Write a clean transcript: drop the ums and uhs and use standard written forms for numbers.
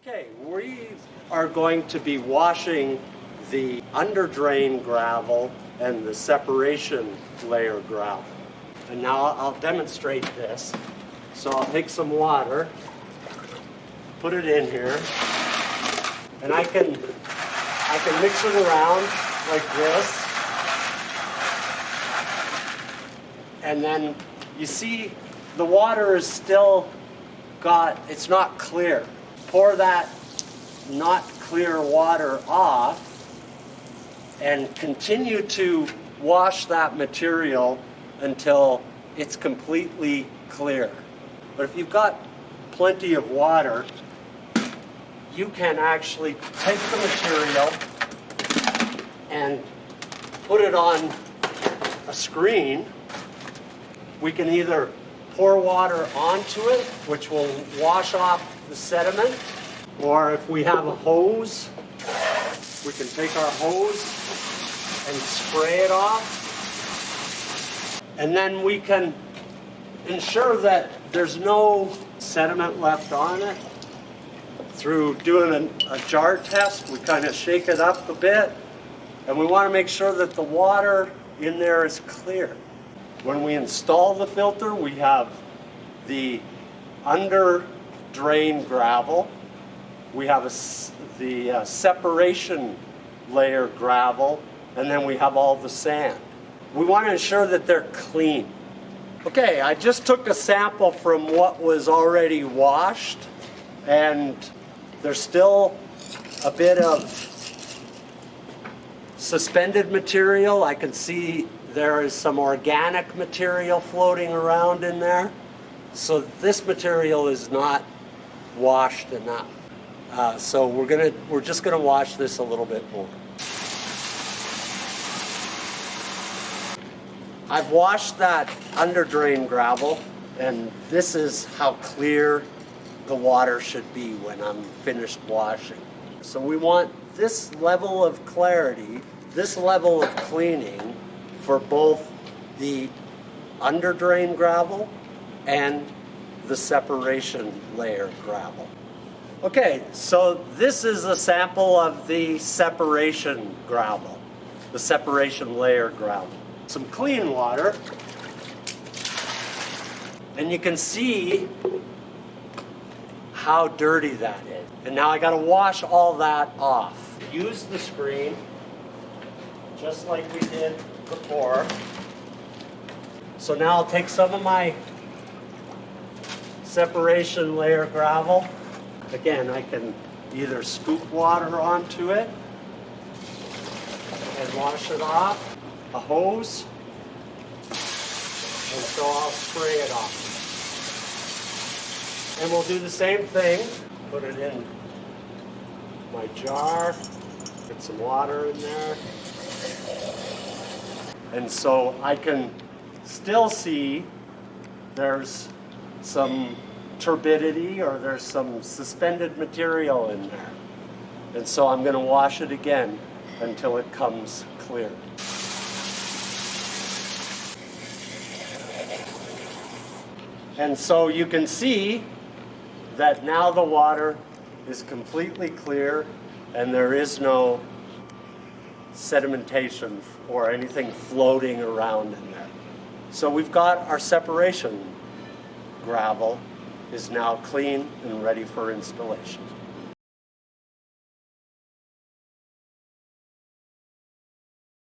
Okay, we are going to be washing the under drain gravel and the separation layer gravel. And now I'll demonstrate this. So I'll take some water, put it in here, and I can mix it around like this. And then you see the water is still it's not clear. Pour that not clear water off and continue to wash that material until it's completely clear. But if you've got plenty of water, you can actually take the material and put it on a screen. We can either pour water onto it, which will wash off the sediment, or if we have a hose, we can take our hose and spray it off. And then we can ensure that there's no sediment left on it through doing a jar test. We kind of shake it up a bit, and we want to make sure that the water in there is clear. When we install the filter, we have the under drain gravel, we have the separation layer gravel, and then we have all the sand. We want to ensure that they're clean. Okay, I just took a sample from what was already washed, and there's still a bit of suspended material. I can see there is some organic material floating around in there. So this material is not washed enough. So we're just gonna wash this a little bit more. I've washed that under drain gravel, and this is how clear the water should be when I'm finished washing. So we want this level of clarity, this level of cleaning for both the under drain gravel and the separation layer gravel. Okay, so this is a sample of the separation gravel, the separation layer gravel. Some clean water, and you can see how dirty that is. And now I gotta wash all that off. Use the screen, just like we did before. So now I'll take some of my separation layer gravel. Again, I can either scoop water onto it and wash it off, a hose, and so I'll spray it off. And we'll do the same thing. Put it in my jar, get some water in there. And so I can still see there's some turbidity or there's some suspended material in there. And so I'm going to wash it again until it comes clear. And so you can see that now the water is completely clear and there is no sedimentation or anything floating around in there. So we've got our separation gravel is now clean and ready for installation.